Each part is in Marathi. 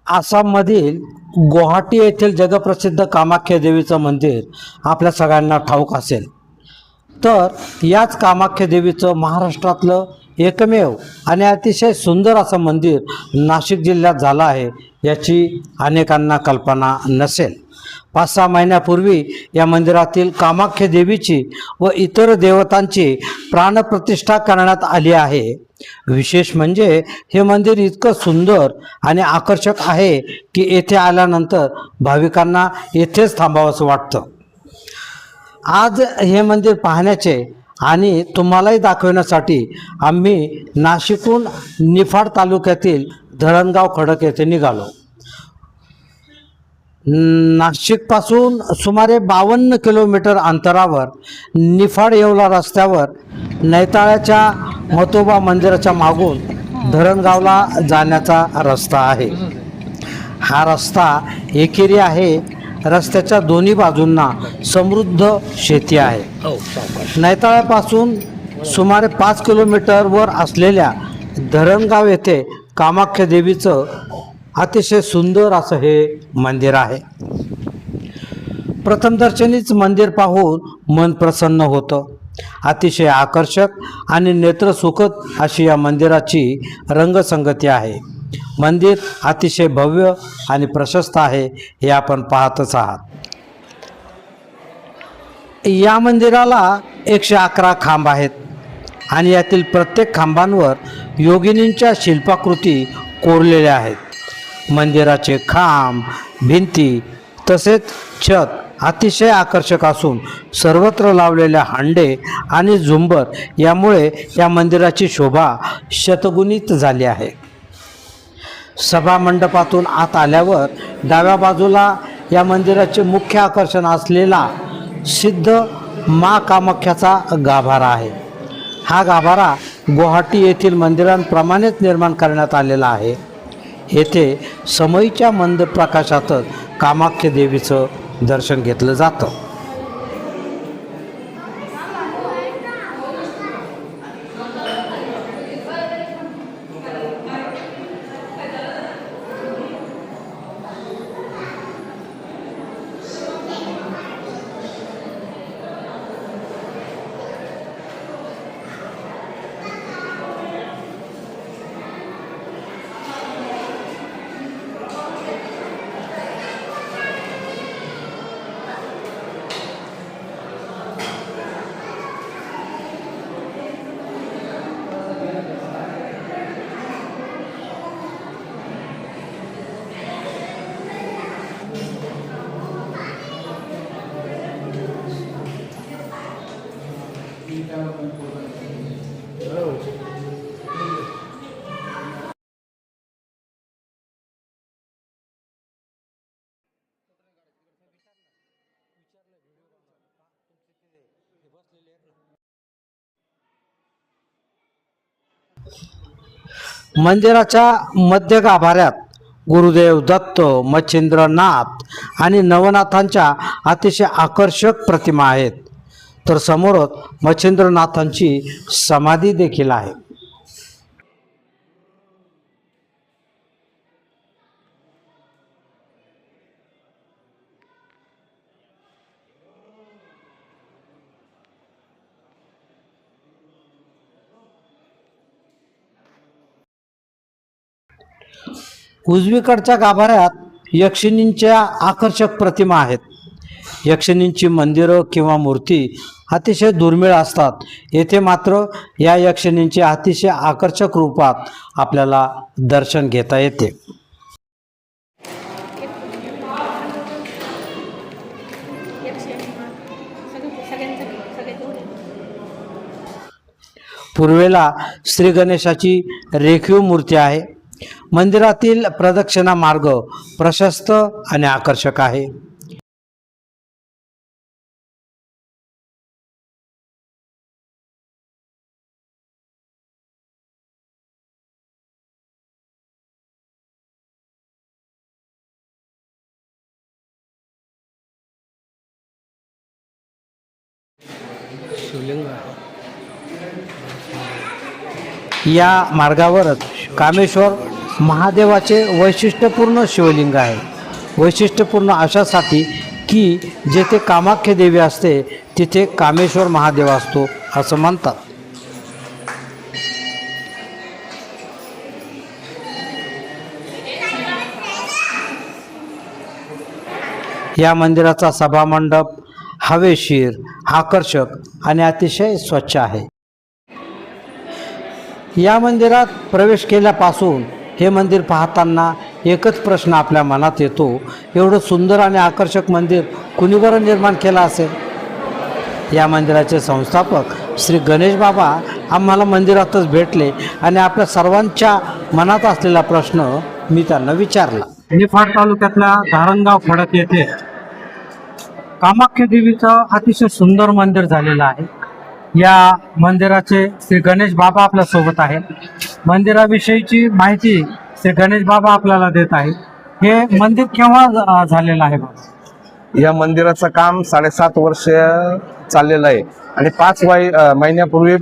आसाममधील गुवाहाटी येथील जगप्रसिद्ध कामाख्या देवीचं मंदिर आपल्या सगळ्यांना ठाऊक असेल. तर याच कामाख्या देवीचं महाराष्ट्रातलं एकमेव आणि अतिशय सुंदर असं मंदिर नाशिक जिल्ह्यात झालं आहे याची अनेकांना कल्पना नसेल. 5-6 महिन्यापूर्वी या मंदिरातील कामाख्या देवीची व इतर देवतांची प्राणप्रतिष्ठा करण्यात आली आहे. विशेष म्हणजे हे मंदिर इतकं सुंदर आणि आकर्षक आहे की येथे आल्यानंतर भाविकांना येथेच थांबावंसं वाटतं. आज हे मंदिर पाहण्याचे आणि तुम्हालाही दाखवण्यासाठी आम्ही नाशिकहून निफाड तालुक्यातील धरणगाव खडक येथे निघालो. नाशिकपासून सुमारे 52 किलोमीटर अंतरावर निफाड येवला रस्त्यावर नैताळ्याच्या मतोबा मंदिराच्या मागून धरणगावला जाण्याचा रस्ता आहे. हा रस्ता एकेरी आहे. रस्त्याच्या दोन्ही बाजूंना समृद्ध शेती आहे. नैताळ्यापासून सुमारे 5 किलोमीटरवर असलेल्या धरणगाव येथे कामाख्या देवीचं अतिशय सुंदर असं हे मंदिर आहे. प्रथमदर्शनीच मंदिर पाहून मन प्रसन्न होतं. अतिशय आकर्षक आणि नेत्रसुखद अशी या मंदिराची रंगसंगती आहे. मंदिर अतिशय भव्य आणि प्रशस्त आहे हे आपण पाहतच आहात. या मंदिराला 111 खांब आहेत आणि यातील प्रत्येक खांबांवर योगिनींच्या शिल्पाकृती कोरलेल्या आहेत. मंदिराचे खांब, भिंती तसेच छत अतिशय आकर्षक असून सर्वत्र लावलेल्या हांडे आणि झुंबर यामुळे या मंदिराची शोभा शतगुणित झाली आहे. सभा मंडपातून आत आल्यावर डाव्या बाजूला या मंदिराचे मुख्य आकर्षण असलेला सिद्ध मा कामाख्याचा गाभारा आहे. हा गाभारा गुवाहाटी येथील मंदिरांप्रमाणेच निर्माण करण्यात आलेला आहे. येथे समईच्या मंद प्रकाशातच कामाख्या देवीचं दर्शन घेतलं जातं. मंदिराच्या मध्य गाभाऱ्यात गुरुदेव दत्त, मच्छिंद्रनाथ आणि नवनाथांच्या अतिशय आकर्षक प्रतिमा आहेत. तर समोरच मच्छिंद्रनाथांची समाधी देखील आहे. उजवीकडच्या गाभाऱ्यात यक्षिणींच्या आकर्षक प्रतिमा आहेत. यक्षिणींची मंदिरं किंवा मूर्ती अतिशय दुर्मिळ असतात. येथे मात्र या यक्षिणींचे अतिशय आकर्षक रूपात आपल्याला दर्शन घेता येते. पूर्वेला श्री गणेशाची रेखीव मूर्ती आहे. मंदिरातील प्रदक्षिणा मार्ग प्रशस्त आणि आकर्षक आहे. या मार्गावरच कामेश्वर महादेवाचे वैशिष्ट्यपूर्ण शिवलिंग आहे. वैशिष्ट्यपूर्ण अशासाठी की जेथे कामाख्या देवी असते तिथे कामेश्वर महादेव असतो असं म्हणतात. या मंदिराचा सभामंडप हवेशीर, आकर्षक आणि अतिशय स्वच्छ आहे. या मंदिरात प्रवेश केल्यापासून हे मंदिर पाहताना एकच प्रश्न आपल्या मनात येतो, एवढं सुंदर आणि आकर्षक मंदिर कुणी बरं निर्माण केलं असेल? या मंदिराचे संस्थापक श्री गणेश बाबा आम्हाला मंदिरातच भेटले आणि आपल्या सर्वांच्या मनात असलेला प्रश्न मी त्यांना विचारला. निफाड तालुक्यातल्या धारणगाव खडक येथे कामाख्या देवीचं अतिशय सुंदर मंदिर झालेलं आहे. या मंदिराचे श्री गणेश बाबा आपल्या सोबत आहेत. मंदिराविषयीची माहिती श्री गणेश बाबा आपल्याला देत आहे. हे मंदिर केव्हा झालेलं आहे बाबा? या मंदिराचं काम 7.5 वर्ष चाललेलं आहे आणि 5 महिन्यापूर्वी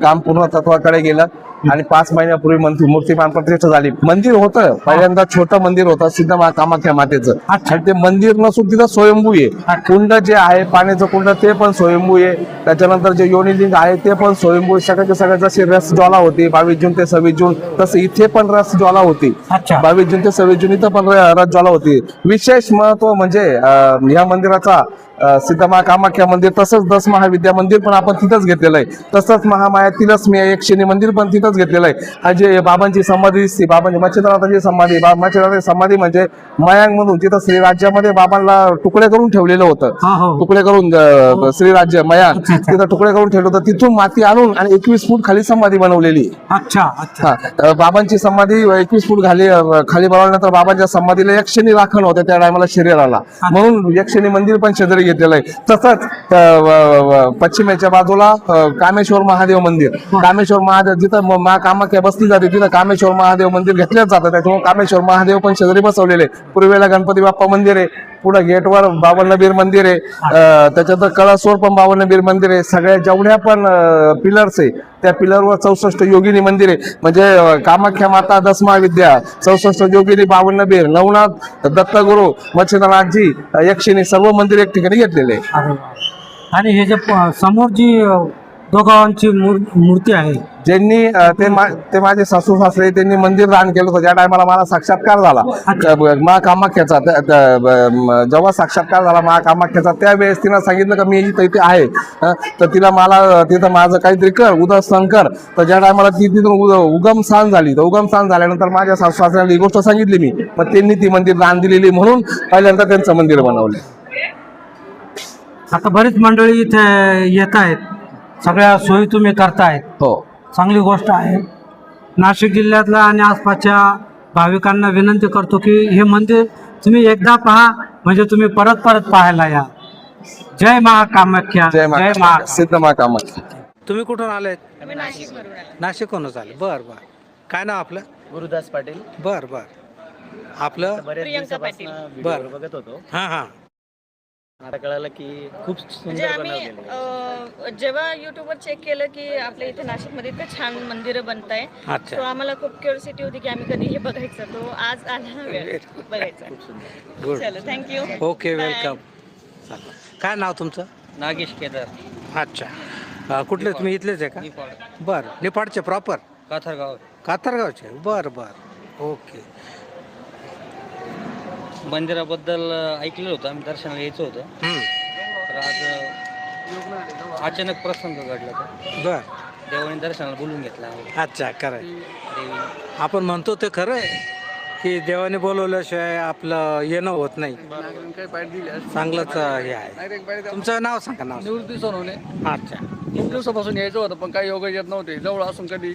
काम पूर्णत्वाकडे गेलं आणि 5 महिन्यापूर्वी मूर्तिमान प्रतिष्ठा झाली. मंदिर होतं पहिल्यांदा छोटं मंदिर होतं सिद्ध कामाख्या मातेचं आणि ते मंदिर नसून तिथं स्वयंभू आहे. कुंड जे आहे पाण्याचं कुंड ते पण स्वयंभू आहे. त्याच्यानंतर जे योनिलिंग आहे ते पण स्वयंभू. सगळ्याच्या सगळ्या जशी रस ज्वाला होती 22 जून ते 26 जून तसं इथे पण रस ज्वाला होती. 22 जून ते 26 जून इथं पण रस ज्वाला होती. विशेष महत्व म्हणजे या मंदिराचा सिद्धमा कामाख्या मंदिर तसंच 10 महाविद्या मंदिर पण आपण तिथंच घेतलेलं आहे. तसंच महामाया तिलस्मी एक शनी मंदिर पण तिथंच घेतलेलं आहे. आणि जे बाबांची समाधी दिसते बाबांची मच्छिंद्रनाथाची समाधी मच्छिंद्रनाथाची समाधी म्हणजे मयांग म्हणून तिथं श्रीराज्यामध्ये बाबांना तुकडे करून ठेवलेलं होतं. तुकडे करून श्रीराज्य मयांग तिथं तुकडे करून ठेवलं होतं. तिथून माती आणून आणि 21 फूट खाली समाधी बनवलेली. बाबांची समाधी 21 फूट खाली बनवल्यानंतर बाबांच्या समाधीला एक शनी राखण होते त्या टायमाला शरीराला, म्हणून एक शनी मंदिर पण शेजारी घेतलेलं आहे. तसंच पश्चिमेच्या बाजूला कामेश्वर महादेव मंदिर. कामेश्वर महादेव जिथं मा कामाख्या बसली जाते तिथं कामेश्वर महादेव मंदिर घेतल्याच जातं. त्याच्यामुळे कामेश्वर महादेव पण शेजारी बसवलेले. पूर्वेला गणपती बाप्पा मंदिर आहे. पुढे गेटवर 52 बीर मंदिर आहे. त्याच्यानंतर कळसवर पण 52 बीर मंदिर आहे. सगळ्या जेवढ्या पण पिलर्स आहे त्या पिलरवर 64 योगिनी मंदिर आहे. म्हणजे कामाख्या माता 10 महाविद्या 64 योगिनी 52 बीर नवनाथ दत्तगुरु मच्छिंद्रनाथजी यक्षिणी सर्व मंदिर एक ठिकाणी घेतलेले आहे. आणि हे जे समोर जी दोघांची मूर्ती आहे ज्यांनी ते माझे सासू सासरे त्यांनी मंदिर दान केलं होतं. ज्या टायमाला मला साक्षात्कार झाला मा कामाख्याचा जेव्हा साक्षात्कार झाला मा कामाख्याचा त्यावेळेस तिनं सांगितलं का मी इथे आहे तर तिला मला तिथं माझं काहीतरी कर उदस्थान कर. तर ज्या टायमाला ती तिथून उगम स्थान झाली तर उगम स्थान झाल्यानंतर माझ्या सासू सासऱ्यांना ही गोष्ट सांगितली मी. मग त्यांनी ती मंदिर दान दिलेली म्हणून पहिल्यांदा त्यांचं मंदिर बनवलं. आता बरीच मंडळी इथे येत आहेत, सगळ्या सोयी तुम्ही करतायत. हो, चांगली गोष्ट आहे. नाशिक जिल्ह्यातल्या आणि आसपासच्या भाविकांना विनंती करतो की हे मंदिर तुम्ही एकदा पहा म्हणजे तुम्ही परत परत पाहायला या. जय महाकामाख्या. जय मा सिद्ध मा कामाख्या. तुम्ही कुठून आलेत? नाशिकहूनच आले. बर बर. काय नाव आपलं? गुरुदास पाटील. बर बर. आपलं? प्रियंका पाटील. बर. बघत होतो. हां हां. मला कळालं की खूप म्हणजे सुंदर आम्ही बनवलेलं जेव्हा युट्यूबवर चेक केलं की आपल्या इथे नाशिकमध्ये इतकं छान मंदिरं बनत आहे, अच्छा. तो आम्हाला खूप क्युरियोसिटी होती की आम्ही कधी हे बघायचं. तो आज आला वेळ बघायचा. गुड. चलो थँक्यू. Okay welcome. काय नाव तुमचं? नागेश केदार. अच्छा. कुठले तुम्ही इथलेच आहे का? बरं. निफाडचे प्रॉपर? काथरगाव. कातरगावचे. बरं बरं. ओके. मंदिराबद्दल ऐकलेलं होतं आम्ही दर्शनाला यायचं होतं. तर आज अचानक प्रसंग घडला होता. बर. देवाने दर्शनाला बोलून घेतला. अच्छा खरं आहे. देवीने आपण म्हणतो ते खरं आहे की देवाने बोलवल्याशिवाय आपलं येणं होत नाही. चांगलंच हे आहे. तुमचं नाव सांगा. नाव? निवृत्ती सोनवणे. अच्छा. खूप दिवसापासून यायचं होतं पण काही योग येत नव्हते. जवळ असून कधी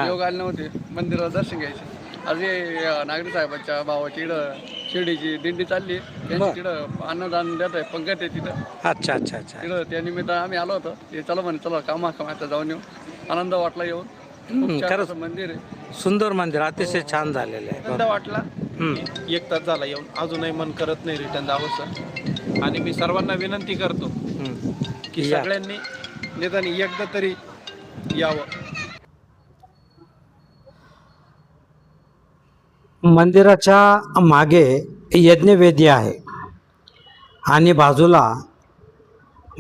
योग आले नव्हते मंदिराला दर्शन घ्यायचे. आज हे नागरी साहेबांच्या भावाची इकडं शिर्डीची दिंडी चालली. त्यांची तिकडं अन्नदान देत आहे पंगत आहे तिथं. अच्छा अच्छा अच्छा. तिकडं त्या निमित्त आम्ही आलो होतो. ते चला म्हणे चला कामाख्या जाऊन येऊ. आनंद वाटला येऊन. खूप छान असं मंदिर आहे. सुंदर मंदिर अतिशय छान झालेलं आहे. आनंद वाटला. 1 तास झाला येऊन अजूनही मन करत नाही रिटर्न जावंसं. आणि मी सर्वांना विनंती करतो की सगळ्यांनी निदान एकदा तरी यावं. मंदिराच्या मागे यज्ञवेदी आहे आणि बाजूला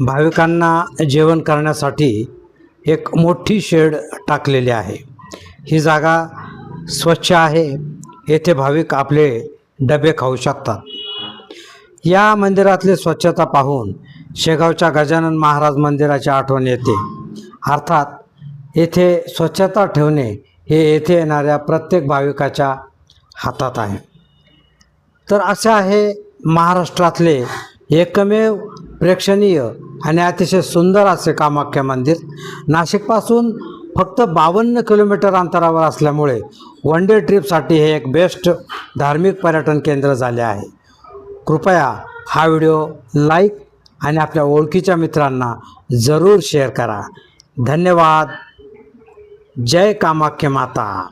भाविकांना जेवण करण्यासाठी एक मोठी शेड टाकलेली आहे. ही जागा स्वच्छ आहे. येथे भाविक आपले डबे खाऊ शकतात. या मंदिरातली स्वच्छता पाहून शेगावच्या गजानन महाराज मंदिराची आठवण येते. अर्थात येथे स्वच्छता ठेवणे हे येथे येणाऱ्या प्रत्येक भाविकाच्या हातात आहे. तर असे आहे महाराष्ट्रातले एकमेव प्रेक्षणीय आणि अतिशय सुंदर असे कामाख्या मंदिर. नाशिकपासून फक्त 52 किलोमीटर अंतरावर असल्यामुळे वन डे ट्रिपसाठी हे एक बेस्ट धार्मिक पर्यटन केंद्र झाले आहे. कृपया हा व्हिडिओ लाईक आणि आपल्या ओळखीच्या मित्रांना जरूर शेअर करा. धन्यवाद. जय कामाख्या माता.